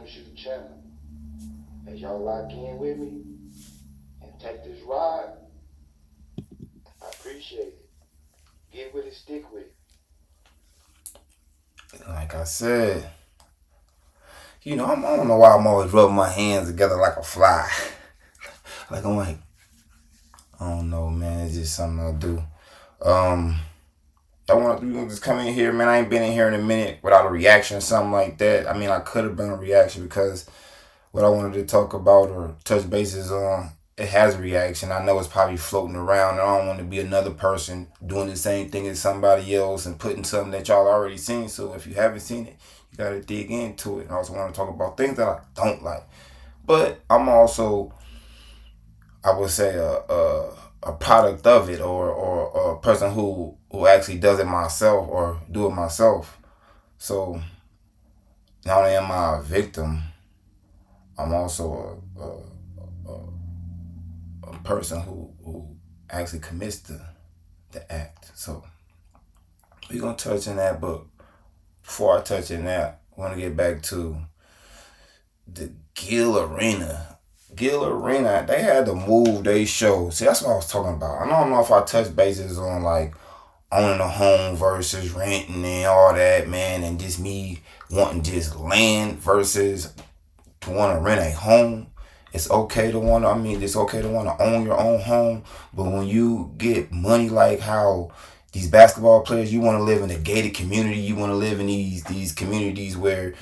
Jymshu channel. As y'all lock in with me and take this ride, I appreciate it. Get with it, stick with it. Like I said, I don't know why I'm always rubbing my hands together like a fly. Like I'm like, I don't know, man. It's just something I do. Um, I want to just come in here, man. I ain't been in here in a minute without a reaction or something like that. I mean, I could have been a reaction because what I wanted to talk about or touch bases on, it has a reaction. I know it's probably floating around, and I don't want to be another person doing the same thing as somebody else and putting something that y'all already seen. So if you haven't seen it, you got to dig into it. And I also want to talk about things that I don't like. But I'm also, I would say, a product of it, or a person who actually does it myself or do it myself. So not only am I a victim, I'm also a person who actually commits the act. So we're gonna touch on that, but before I touch on that, I want to get back to the Gill Arena. Gill Arena, they had to move they show. See, that's what I was talking about. I don't know if I touch bases on like owning a home versus renting and all that, man, and just me wanting just land versus to want to rent a home. It's okay to want to, it's okay to want to own your own home, but when you get money like how these basketball players, you want to live in a gated community, you want to live in these communities where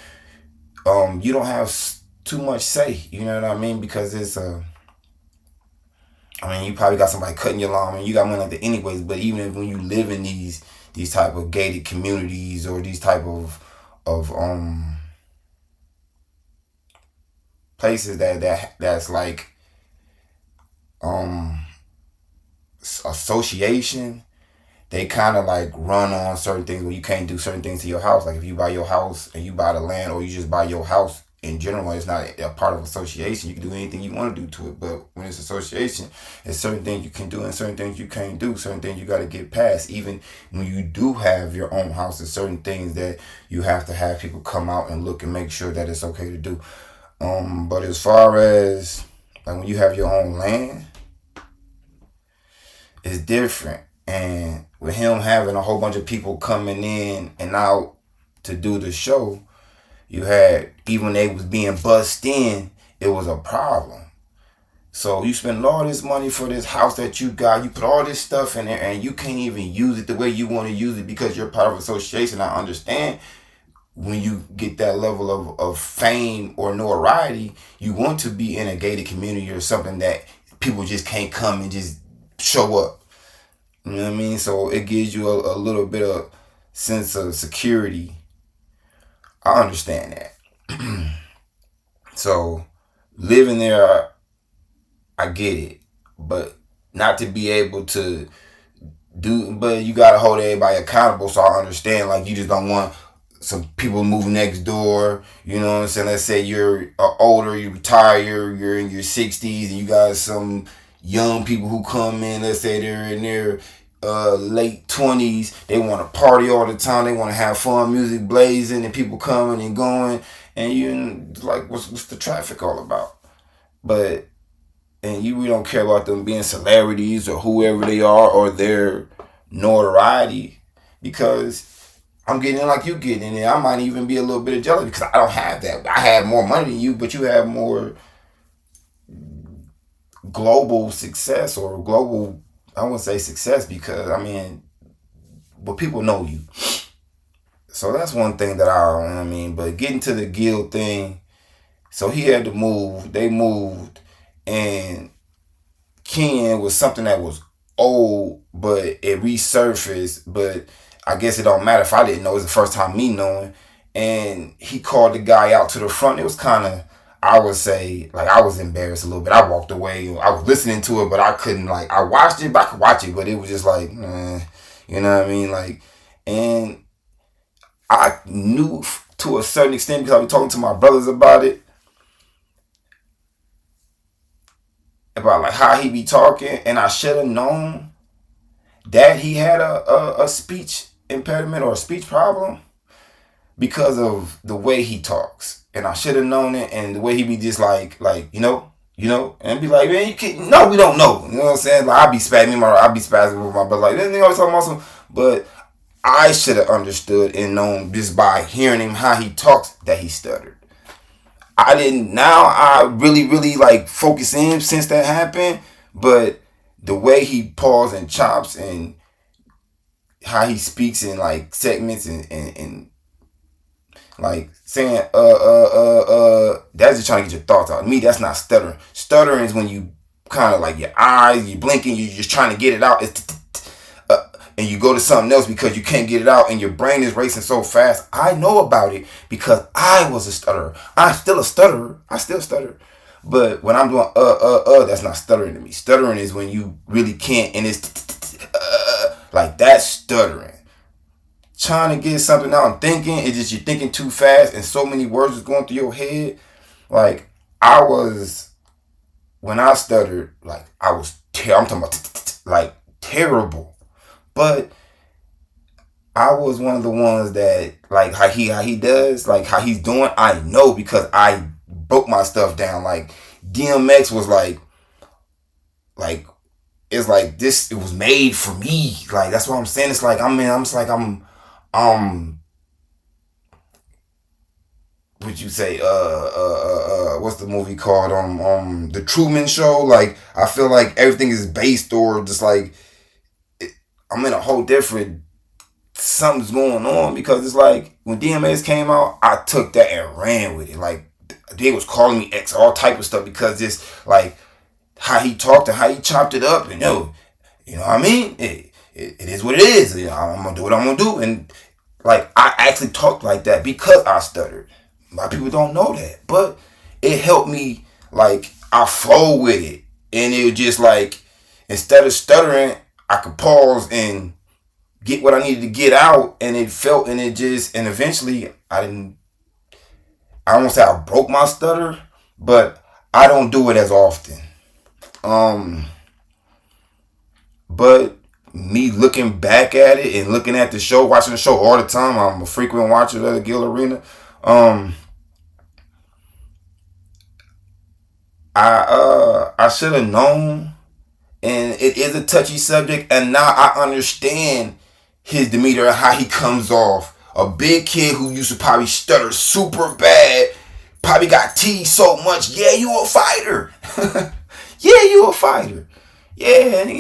you don't have too much say, you know what I mean? Because it's you probably got somebody cutting your lawn, and you got money like that anyways. But even if when you live in these type of gated communities or these type of places that's like um association, they kind of like run on certain things where you can't do certain things to your house. Like if you buy your house and you buy the land, or you just buy your house in general, it's not a part of association. You can do anything you want to do to it, but when it's association, it's certain things you can do and certain things you can't do. Certain things you got to get past. Even when you do have your own house, there's certain things that you have to have people come out and look and make sure that it's okay to do. But as far as like when you have your own land, it's different. And with him having a whole bunch of people coming in and out to do the show, you had, even when they was being bussed in, it was a problem. So you spend all this money for this house that you got, you put all this stuff in there, and you can't even use it the way you want to use it because you're part of association. I understand when you get that level of fame or notoriety, you want to be in a gated community or something that people just can't come and just show up. You know what I mean? So it gives you a little bit of sense of security. I understand that. So living there, I get it, but not to be able to do. But you gotta hold everybody accountable. So I understand. Like you just don't want some people move next door. You know what I'm saying? Let's say you're older, you retire, you're in your 60s, and you got some young people who come in. Let's say they're in their late 20s. They want to party all the time. They want to have fun, music blazing, and people coming and going. And you like, what's the traffic all about? But and you really don't care about them being celebrities or whoever they are or their notoriety because I'm getting in like you getting in. I might even be a little bit of jealous because I don't have that. I have more money than you, but you have more global success or global. I wouldn't say success because but people know you. So that's one thing that but getting to the guild thing, so he had to move. They moved, and Ken was something that was old, but it resurfaced. But I guess it don't matter if I didn't know. It was the first time me knowing. And he called the guy out to the front. It was kind of, I would say, like I was embarrassed a little bit. I walked away. I was listening to it, but I couldn't, like, I watched it, but I could watch it. But it was just like, you know what I mean? Like, and I knew to a certain extent because I was talking to my brothers about it, about like how he be talking, and I should have known that he had a speech impediment or a speech problem because of the way he talks. and I should have known it. And the way he be just like and be like, man, you can't. No, we don't know. You know what I'm saying? Like I be spazzing with my brother. Like, this nigga always talking about some, but I should have understood and known just by hearing him how he talks that he stuttered. I didn't. Now I really, really like focus in since that happened. But the way he paws and chops and how he speaks in like segments and like saying that's just trying to get your thoughts out. Me, that's not stuttering. Stuttering is when you kind of like your eyes, you blinking, you're just trying to get it out. And you go to something else because you can't get it out and your brain is racing so fast. I know about it because I was a stutterer. I'm still a stutterer. I still stutter. But when I'm doing that's not stuttering to me. Stuttering is when you really can't and it's like that's stuttering. Trying to get something out and thinking, it's just you're thinking too fast and so many words is going through your head. Like when I stuttered, like I'm talking about like terrible. But I was one of the ones that like how he does, like how he's doing. I know because I broke my stuff down. Like DMX was like it's like this. It was made for me. Like that's what I'm saying. It's like I'm just like would you say what's the movie called the Truman Show? Like I feel like everything is based or just like I'm in a whole different something's going on because it's like when DMX came out, I took that and ran with it. Like they was calling me X, all type of stuff because it's like how he talked and how he chopped it up and you know what I mean? It is what it is. You know, I'm gonna do what I'm gonna do and like I actually talked like that because I stuttered. A lot of people don't know that, but it helped me. Like I flow with it, and it was just like instead of stuttering, I could pause and get what I needed to get out, and it felt, and it just, and eventually I didn't. I don't say I broke my stutter, but I don't do it as often. Um, but me looking back at it and looking at the show, watching the show all the time. I'm a frequent watcher of the Gill Arena. Um, I should have known, and it is a touchy subject, and now I understand his demeanor and how he comes off. A big kid who used to probably stutter super bad, probably got teased so much. Yeah, you a fighter. Yeah, you a fighter. Yeah, and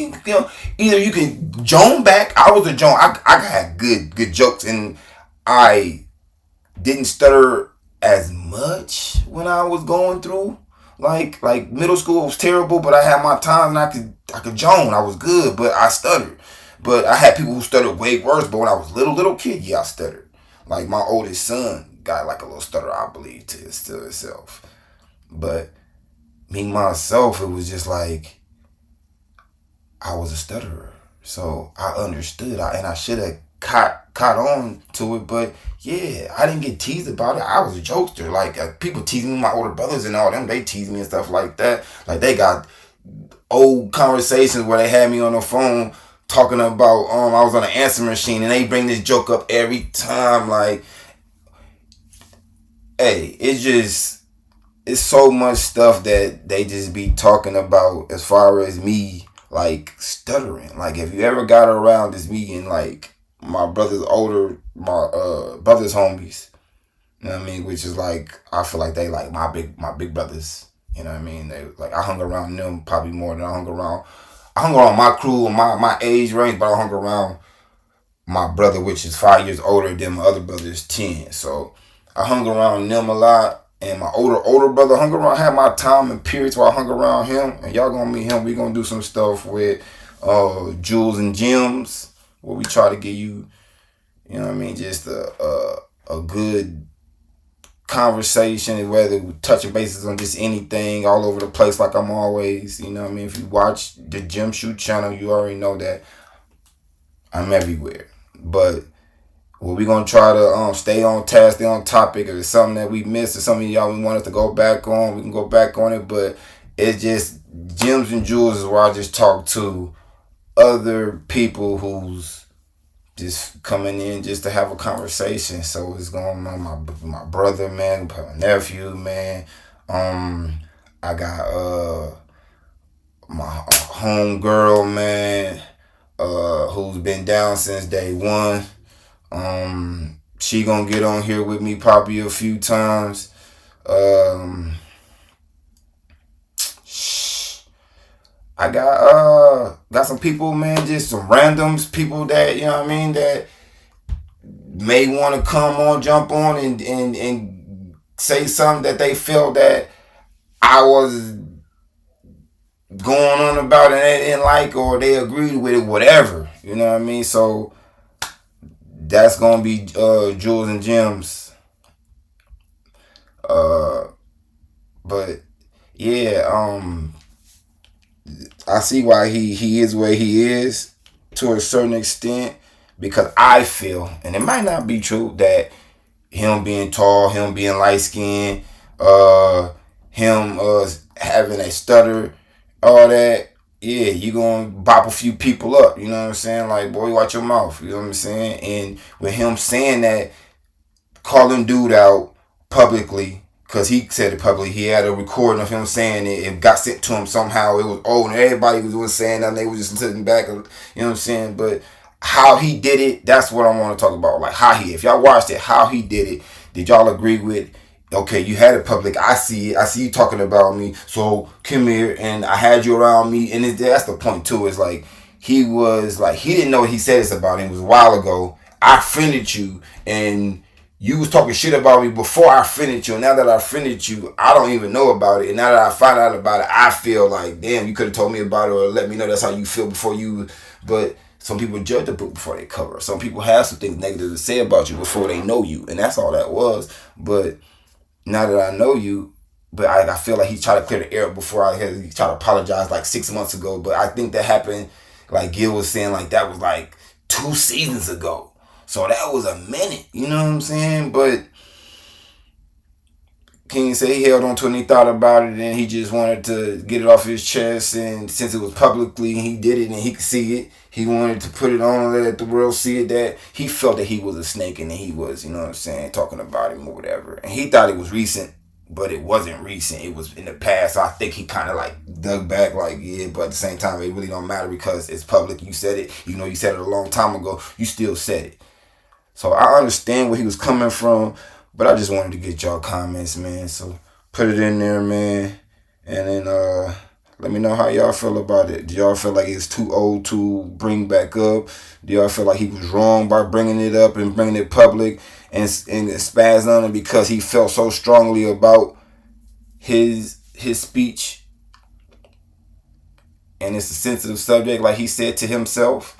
either you can Joan back. I was a Joan. I had good jokes, and I didn't stutter as much when I was going through. Like middle school was terrible, but I had my times and I could Joan. I was good, but I stuttered. But I had people who stuttered way worse. But when I was little kid, yeah, I stuttered. Like my oldest son got like a little stutter, I believe, to himself. But me myself, it was just like I was a stutterer, so I understood, and I should have caught on to it. But yeah, I didn't get teased about it. I was a jokester. Like people tease me, my older brothers and all them. They tease me and stuff like that. Like they got old conversations where they had me on the phone talking about I was on an answer machine, and they bring this joke up every time. Like, hey, it's so much stuff that they just be talking about as far as me like stuttering. Like if you ever got around this me and like my brother's homies, you know what I mean, which is like I feel like they like my big brothers. You know what I mean? They like I hung around them probably more than I hung around my crew and my age range, but I hung around my brother, which is 5 years older than my other brother is 10. So I hung around them a lot. And my older brother hung around, had my time and periods where I hung around him. And y'all gonna meet him. We gonna do some stuff with Jules and Gyms, where we try to give you, you know what I mean, just a good conversation, whether we're touching bases on just anything all over the place like I'm always, you know what I mean? If you watch the Jymshu channel, you already know that I'm everywhere. But well, we're going to try to stay on task, stay on topic. If it's something that we missed or something y'all want us to go back on, we can go back on it. But it's just Gyms and Jules is where I just talk to other people whose just coming in just to have a conversation. So what's going on? My brother, man, my nephew, man. Um, I got my home girl, man, who's been down since day one. She gonna get on here with me probably a few times. Um, I got some people, man, just some randoms, people that you know what I mean that may want to come on, jump on, and say something that they felt that I was going on about and they didn't like or they agreed with it, whatever. You know what I mean? So that's gonna be Jules and Gems. Uh, but yeah, I see why he is where he is to a certain extent because I feel, and it might not be true, that him being tall, him being light skinned, him having a stutter, all that. Yeah, you gonna bop a few people up. You know what I'm saying? Like, boy, watch your mouth. You know what I'm saying? And with him saying that, calling dude out publicly, because he said it publicly. He had a recording of him saying it. It got sent to him somehow. It was old, and everybody was saying that. And they was just sitting back. You know what I'm saying? But how he did it, that's what I want to talk about. Like how he, if y'all watched it, how he did it. Did y'all agree with? Okay, you had it public. I see it. I see you talking about me. So come here, and I had you around me. And that's the point too. Is like he was like he didn't know what he said this about him. It was a while ago. I friended you, and you was talking shit about me before I finished you. And now that I finished you, I don't even know about it. And now that I find out about it, I feel like, damn, you could have told me about it or let me know that's how you feel before you. But some people judge the book before they cover. Some people have some things negative to say about you before they know you. And that's all that was. But now that I know you, but I feel like he tried to clear the air before he tried to apologize like 6 months ago. But I think that happened, like Gil was saying, like that was like 2 seasons ago. So that was a minute, you know what I'm saying? But King said he held on to it and he thought about it and he just wanted to get it off his chest. And since it was publicly, he did it and he could see it. He wanted to put it on and let the world see it, that he felt that he was a snake and that he was, you know what I'm saying, talking about him or whatever. And he thought it was recent, but it wasn't recent. It was in the past. So I think he kind of like dug back like, yeah, but at the same time, it really don't matter because it's public. You said it. You know, you said it a long time ago. You still said it. So I understand where he was coming from, but I just wanted to get y'all comments, man. So put it in there, man. And then let me know how y'all feel about it. Do y'all feel like it's too old to bring back up? Do y'all feel like he was wrong by bringing it up and bringing it public and spaz on it because he felt so strongly about his speech? And it's a sensitive subject, like he said to himself.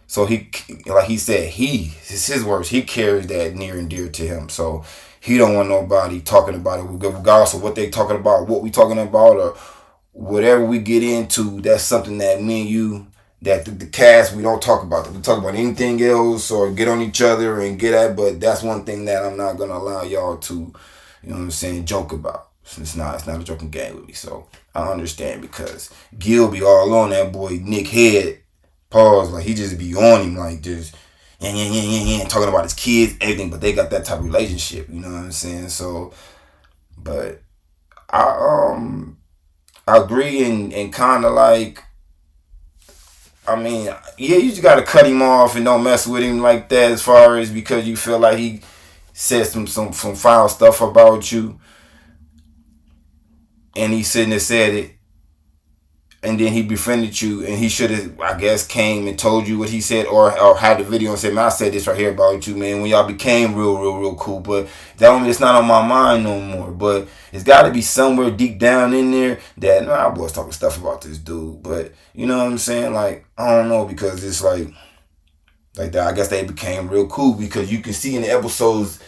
So he, like he said, it's his words, he carries that near and dear to him. So he don't want nobody talking about it, regardless of what they talking about, what we talking about, or whatever we get into. That's something that me and you, that the cast, we don't talk about. We talk about anything else or get on each other and get at. But that's one thing that I'm not gonna allow y'all to, you know what I'm saying, joke about. It's not a joking game with me. So I understand because Gil be all on that boy Nick Head. Pause, like he just be on him, like just talking about his kids, everything. But they got that type of relationship, you know what I'm saying? So, but I agree and kind of like, I mean, yeah, you just gotta cut him off and don't mess with him like that. As far as because you feel like he said some foul stuff about you, and he shouldn't have said it. And then he befriended you, and he should have, I guess, came and told you what he said, or had the video and said, "Man, I said this right here about you, man." When y'all became real cool, but it's not on my mind no more. But it's got to be somewhere deep down in there that I was talking stuff about this dude, but you know what I'm saying? Like I don't know because it's like that. I guess they became real cool because you can see in the episodes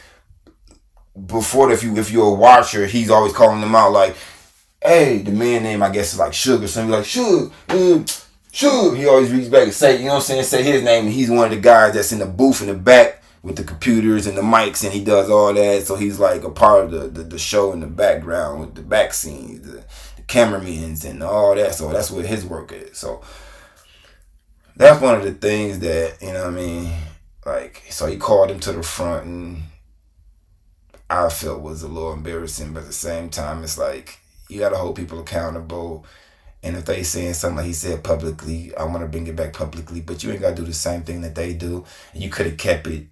before that, if you're a watcher, he's always calling them out like, hey, the man name I guess is like Sugar. So he's like, Sugar. He always reaches back and say, you know what I'm saying, say his name. And he's one of the guys that's in the booth in the back with the computers and the mics, and he does all that. So he's like a part of the show in the background with the back scenes, the cameramans and all that. So that's what his work is. So that's one of the things that, you know what I mean, Like, so he called him to the front, and I felt was a little embarrassing, but at the same time, it's like you gotta hold people accountable. And if they saying something like he said publicly, I want to bring it back publicly, but you ain't gotta do the same thing that they do. And you could have kept it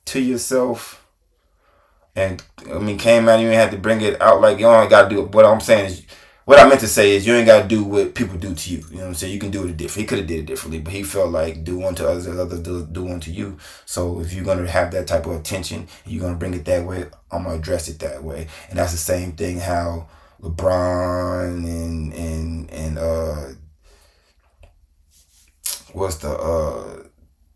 to yourself. And I mean, came out, you ain't have to bring it out like you only gotta do it. What I'm saying is, what I meant to say is, you ain't gotta do what people do to you. You know what I'm saying? You can do it different. He could have did it differently, but he felt like do unto others as others do unto you. So if you're gonna have that type of attention, you're gonna bring it that way. I'm gonna address it that way. And that's the same thing how LeBron and what's the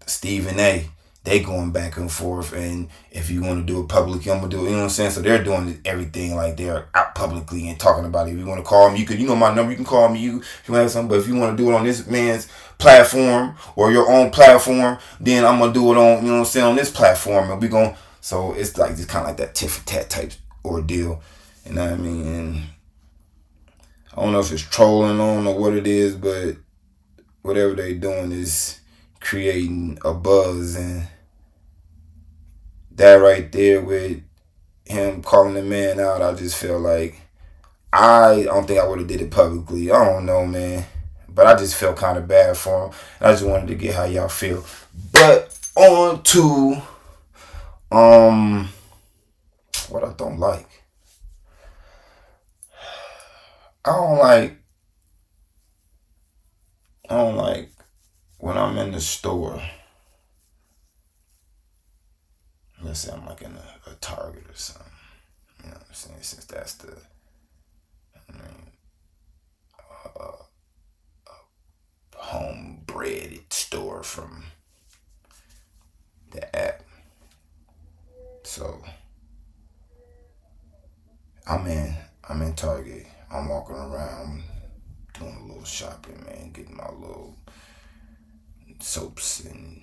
Stephen A. They going back and forth, and if you want to do it publicly, I'm gonna do it. You know what I'm saying? So they're doing everything like they're out publicly and talking about it. If you want to call me, you could. You know my number. You can call me. If you have something, but if you want to do it on this man's platform or your own platform, then I'm gonna do it on. You know what I'm saying, on this platform, and we gonna. So it's like just kind of like that tit for tat type ordeal. You know what I mean? And I don't know if it's trolling on or what it is, but whatever they doing is creating a buzz, and that right there with him calling the man out, I just feel like I don't think I would have did it publicly. I don't know, man, but I just felt kind of bad for him. I just wanted to get how y'all feel. But on to what I don't like. I don't like I don't like when I'm in the store. Let's say I'm like in a Target or something. You know what I'm saying? Since that's the, I mean, homebred store from the app. So I'm in Target. I'm walking around doing a little shopping, man, getting my little soaps and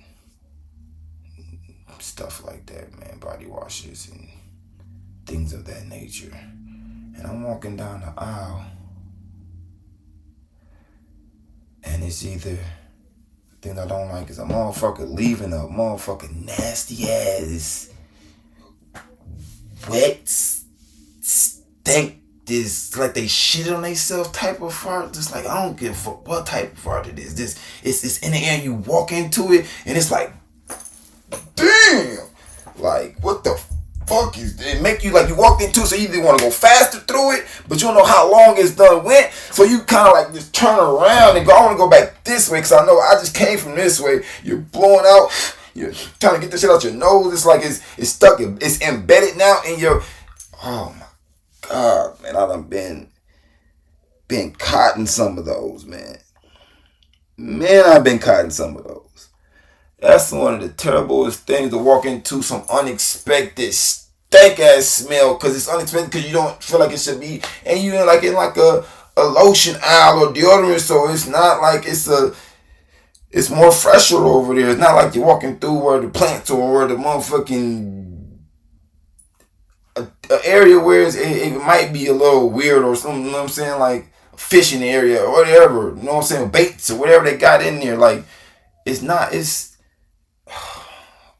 stuff like that, man, body washes and things of that nature. And I'm walking down the aisle, and it's either, the thing I don't like is a motherfucker leaving a motherfucking nasty ass wet stink, this like they shit on themselves type of fart. Just like, I don't give a fuck what type of fart it is. This it's in the air, you walk into it and it's like, damn, like what the fuck is it? Make you like you walk into it, so you either want to go faster through it, but you don't know how long it's done went, so you kind of like just turn around and go, I want to go back this way because I know I just came from this way. You're blowing out, you're trying to get this shit out your nose. It's like it's stuck, it's embedded now in your, oh my god, man, I done been caught in some of those, man. I've been caught in some of those. That's one of the terriblest things, to walk into some unexpected stank ass smell, because it's unexpected, because you don't feel like it should be, and you're like in like a lotion aisle or deodorant, so it's not like it's more fresher over there. It's not like you're walking through where the plants or where the motherfucking a area where it might be a little weird or something, you know what I'm saying, like a fishing area or whatever, you know what I'm saying, baits or whatever they got in there. Like, it's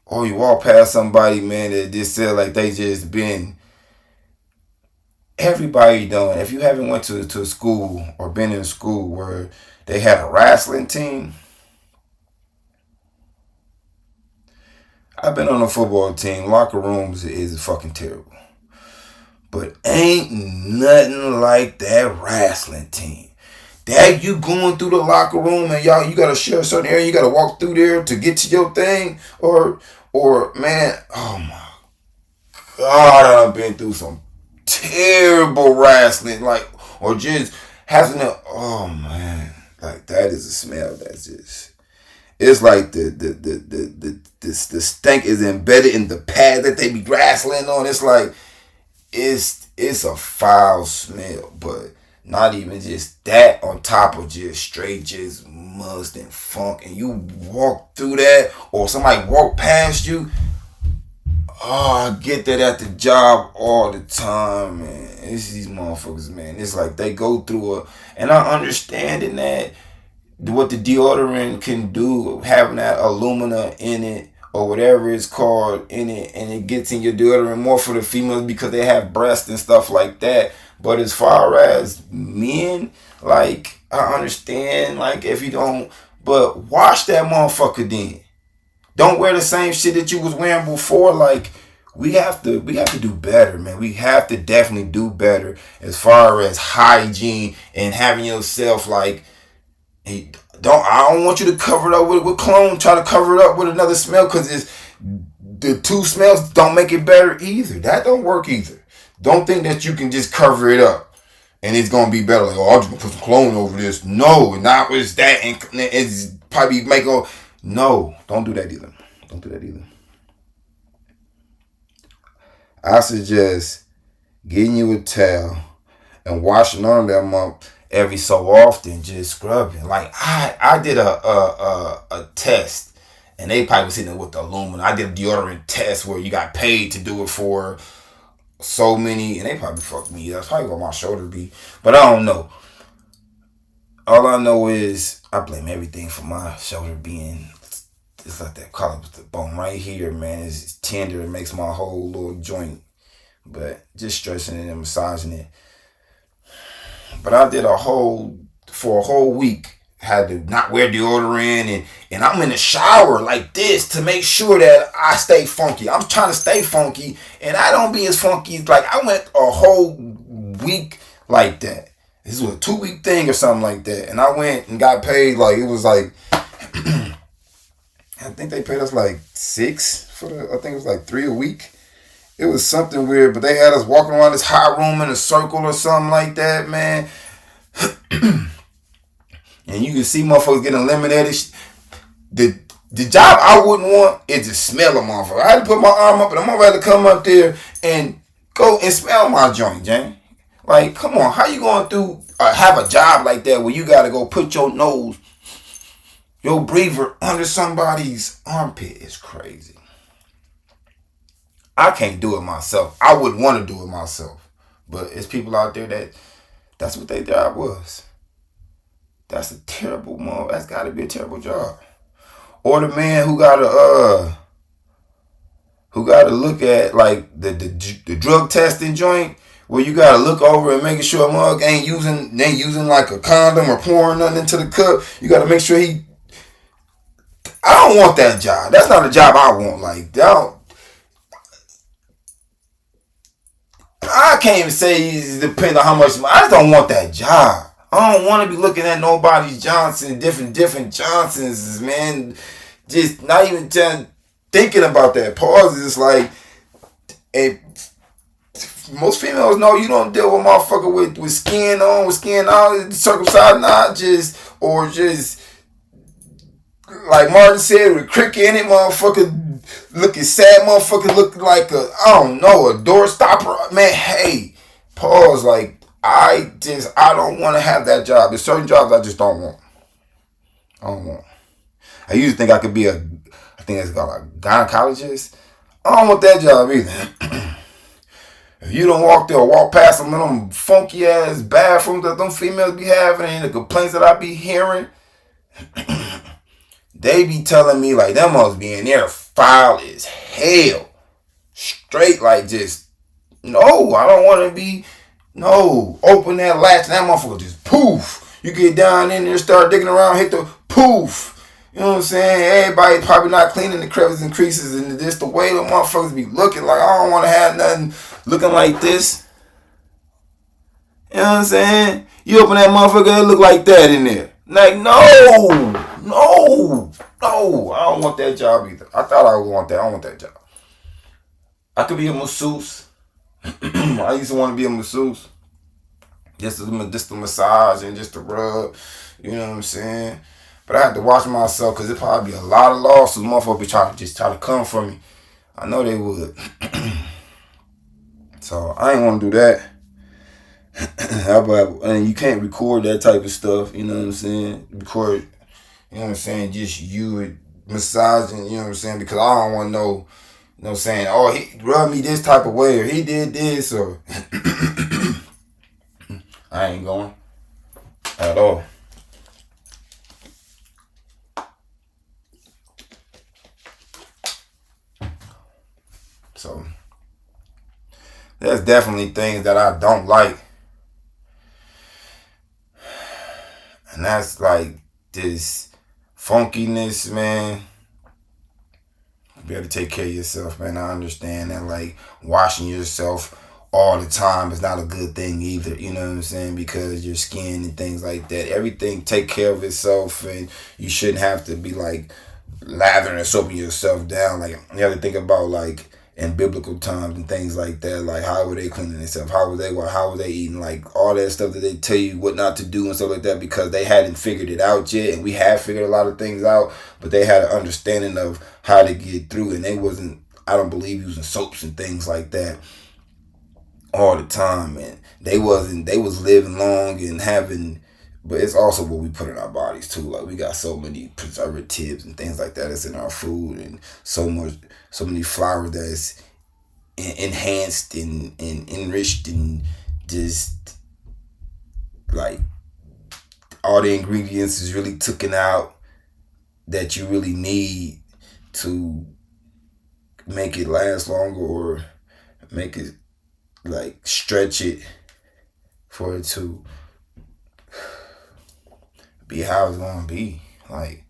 or you walk past somebody, man, that just said like they just been, everybody done. If you haven't went to school or been in school where they had a wrestling team, I've been on a football team. Locker rooms is fucking terrible. But ain't nothing like that wrestling team. That you going through the locker room and y'all, you gotta share a certain area, you gotta walk through there to get to your thing, or man, oh my god, I've been through some terrible wrestling, like, or just having to, oh man, like that is a smell that's just, it's like the stink is embedded in the pad that they be wrestling on. It's like it's a foul smell, but not even just that, on top of just straight just must and funk, and you walk through that or somebody walk past you. Oh, I get that at the job all the time, man. It's these motherfuckers, man. It's like they go through and I understand in that what the deodorant can do, having that alumina in it, or whatever it's called in it, and it gets in your deodorant more for the females because they have breasts and stuff like that. But as far as men, like I understand, like if you don't, but wash that motherfucker then. Don't wear the same shit that you was wearing before. Like we have to do better, man. We have to definitely do better as far as hygiene and having yourself like I don't want you to cover it up with cologne. Try to cover it up with another smell because it's the two smells don't make it better either. That don't work either. Don't think that you can just cover it up and it's gonna be better. Like, oh, I'm just gonna put some cologne over this. No, not with that, and it's probably make a no. Don't do that either. Don't do that either. I suggest getting you a towel and washing on that month every so often, just scrubbing. Like I did a test, and they probably was sitting there with the aluminum. I did a deodorant test where you got paid to do it for so many, and they probably fucked me. That's probably what my shoulder be, but I don't know. All I know is I blame everything for my shoulder being. It's like that collar with the bone right here, man. It's tender. It makes my whole little joint. But just stretching it and massaging it. But I did for a whole week, had to not wear deodorant and I'm in the shower like this to make sure that I stay funky. I'm trying to stay funky and I don't be as funky. Like I went a whole week like that. This was a 2-week thing or something like that. And I went and got paid like it was like I think they paid us like 6 for I think it was like 3 a week. It was something weird, but they had us walking around this hot room in a circle or something like that, man. And you can see motherfuckers getting eliminated. The job I wouldn't want is to smell a motherfucker. I had to put my arm up and I'm about to come up there and go and smell my joint, Jane. Like, come on, how you going to have a job like that where you got to go put your nose, your breather under somebody's armpit? It's crazy. I can't do it myself. I wouldn't want to do it myself. But it's people out there that's what their job was. That's a terrible move. That's got to be a terrible job. Or the man who gotta look at like the drug testing joint where you gotta look over and making sure a mug ain't using like a condom or pouring nothing into the cup. You gotta make sure I don't want that job. That's not a job I want. Like I can't even say it depends on how much. I just don't want that job. I don't want to be looking at nobody's Johnson, different Johnsons, man. Just not even thinking about that. Pause is like, most females know you don't deal with motherfucker with skin on, with skin out, circumcised, not just, or just, like Martin said, with cricket in it, motherfucker looking sad, motherfucker looking like I don't know, a door stopper. Man, hey, pause, like, I don't want to have that job. There's certain jobs I just don't want. I don't want. I used to think I could be I think it's called a gynecologist. I don't want that job either. If you don't walk past some of them funky ass bathrooms that them females be having and the complaints that I be hearing, they be telling me like them must be in there foul as hell. Straight like just, no, I don't want to be. No, open that latch and that motherfucker just poof. You get down in there, start digging around, hit the poof. You know what I'm saying? Everybody probably not cleaning the crevices and creases, and just the way the motherfuckers be looking. Like, I don't want to have nothing looking like this. You know what I'm saying? You open that motherfucker, it look like that in there. Like, no, I don't want that job either. I thought I would want that. I don't want that job. I could be a masseuse. I used to want to be a masseuse. Just to massage and just to rub. You know what I'm saying? But I had to watch myself because it probably be a lot of lawsuits. Motherfuckers be try to come for me. I know they would. So I ain't want to do that. And you can't record that type of stuff. You know what I'm saying? Record, you know what I'm saying? Just you massaging, you know what I'm saying? Because I don't want to know, you know what I'm saying? Oh, he rubbed me this type of way or he did this or... I ain't going at all. So there's definitely things that I don't like, and that's like this funkiness, man. Be able to take care of yourself, man. I understand that, like, washing yourself all the time is not a good thing either. You know what I'm saying? Because your skin and things like that, everything take care of itself, and you shouldn't have to be like lathering and soaping yourself down. Like, you have to think about, like, in biblical times and things like that. Like, how were they cleaning themselves? How were they eating? Like, all that stuff that they tell you what not to do and stuff like that, because they hadn't figured it out yet, and we have figured a lot of things out, but they had an understanding of how to get through, and they wasn't, I don't believe, using soaps and things like that all the time, and they was living long and having, but it's also what we put in our bodies too. Like, we got so many preservatives and things like that that's in our food, and so many flour that's enhanced and enriched, and just like all the ingredients is really taken out that you really need to make it last longer, or make it, like, stretch it for it to be how it's gonna be. Like,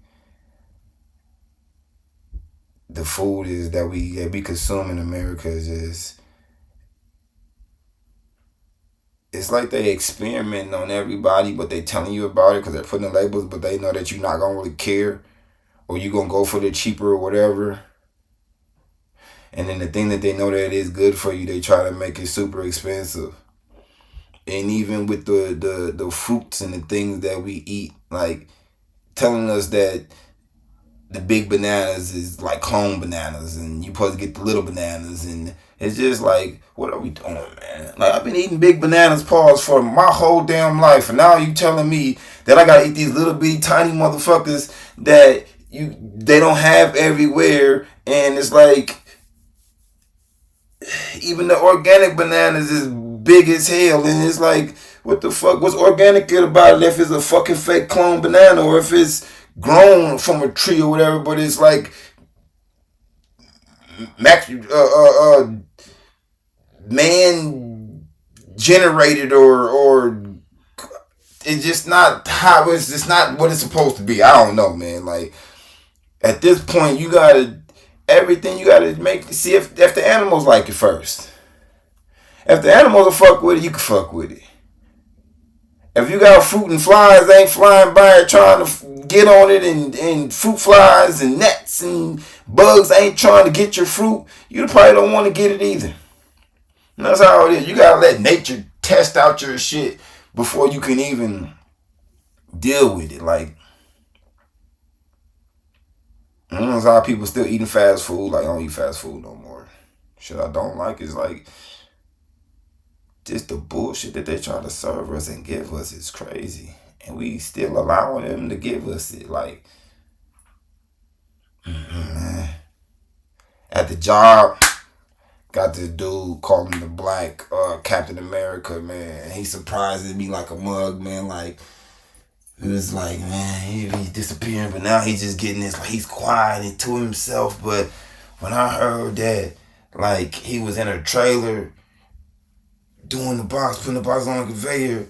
the food is that we consume in America is just, it's like they experimenting on everybody, but they telling you about it because they're putting the labels, but they know that you're not gonna really care, or you gonna go for the cheaper or whatever. And then the thing that they know that is good for you, they try to make it super expensive. And even with the fruits and the things that we eat, like, telling us that the big bananas is like clone bananas, and you supposed to get the little bananas, and it's just like, what are we doing, man? Like, I've been eating big bananas, pause, for my whole damn life, and now you telling me that I gotta eat these little bitty tiny motherfuckers that they don't have everywhere, and it's like, even the organic bananas is big as hell, and it's like, what the fuck? What's organic good about it if it's a fucking fake clone banana, or if it's grown from a tree or whatever? But it's like max man generated, or it's just not how it's just not what it's supposed to be. I don't know, man. Like, at this point, you gotta everything you gotta make see if the animals like it first. If the animals will fuck with it, you can fuck with it. If you got fruit and flies ain't flying by it trying to get on it, and fruit flies and gnats and bugs ain't trying to get your fruit, you probably don't want to get it either. And that's how it is. You gotta let nature test out your shit before you can even deal with it. Like, that's how people still eating fast food. Like, I don't eat fast food no more. Shit I don't like is, like, just the bullshit that they try to serve us and give us is crazy. And we still allowing them to give us it. Like, man. At the job, got this dude calling the black Captain America, man. He surprises me like a mug, man. Like, it was like, man, he's disappearing, but now he's just getting this, like, he's quiet and to himself. But when I heard that, like, he was in a trailer doing the box, putting the box on a conveyor,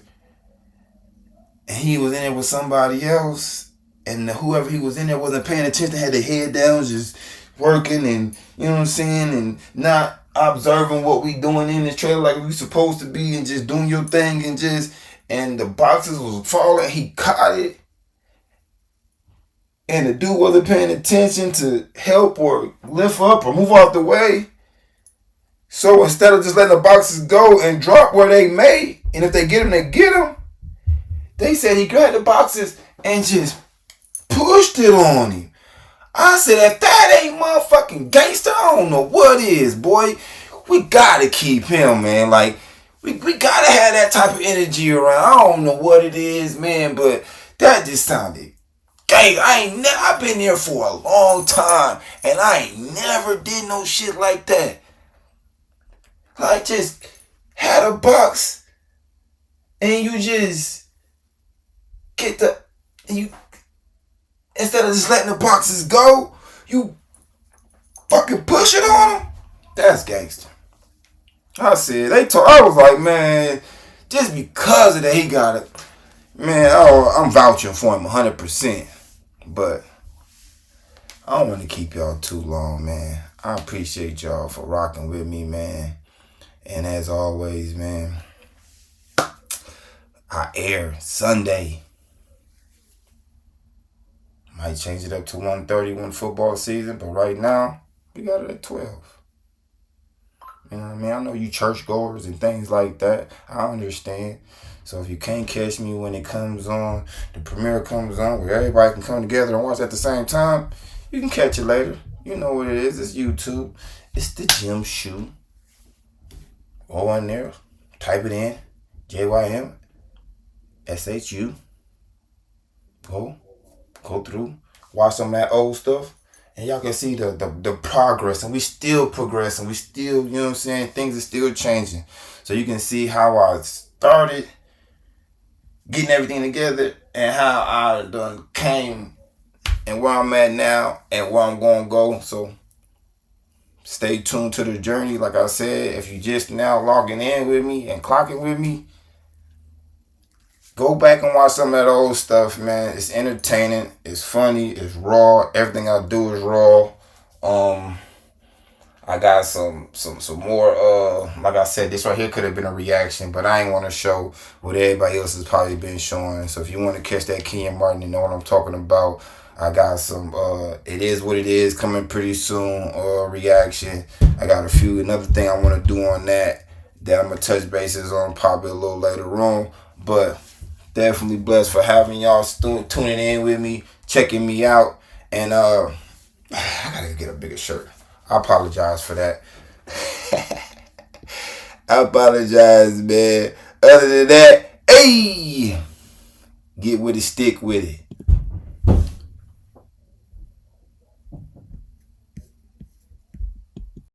and he was in there with somebody else, and whoever he was in there wasn't paying attention, had their head down, just working, and, you know what I'm saying, and not observing what we doing in this trailer like we supposed to be, and just doing your thing, and the boxes was falling. He caught it, and the dude wasn't paying attention to help or lift up or move out the way. So instead of just letting the boxes go and drop where they made, and if they get them, they get them, they said he grabbed the boxes and just pushed it on him. I said, if that ain't motherfucking gangster, I don't know what is, boy. We gotta keep him, man. Like, we gotta have that type of energy around. I don't know what it is, man, but that just sounded gay. I've been there for a long time, and I ain't never did no shit like that. Like, just had a box, and you just get instead of just letting the boxes go, you fucking push it on them. That's gangster. I said, I was like, man, just because of that, he got it. Man, I'm vouching for him 100%. But I don't want to keep y'all too long, man. I appreciate y'all for rocking with me, man. And as always, man, I air Sunday. Might change it up to 1:30 when football season, but right now, we got it at 12. You know what I mean? I know you churchgoers and things like that. I understand. So if you can't catch me when it comes on, the premiere comes on, where everybody can come together and watch at the same time, you can catch it later. You know what it is. It's YouTube. It's the Jymshu. Go on there. Type it in. JYMSHU. Go through. Watch some of that old stuff. And y'all can see the progress. And we still progressing. We still, you know what I'm saying? Things are still changing. So you can see how I started getting everything together and how I done came and where I'm at now and where I'm going to go. So stay tuned to the journey. Like I said, if you just now logging in with me and clocking with me, go back and watch some of that old stuff, man. It's entertaining. It's funny. It's raw. Everything I do is raw. I got some more. Like I said, this right here could have been a reaction, but I ain't want to show what everybody else has probably been showing. So if you want to catch that Kenyon Martin and know what I'm talking about, I got some. It is what it is coming pretty soon. Reaction. I got another thing I want to do on that I'm gonna touch bases on probably a little later on, but. Definitely blessed for having y'all tuning in with me, checking me out, and I gotta get a bigger shirt. I apologize for that. I apologize, man. Other than that, hey, get with it, stick with it.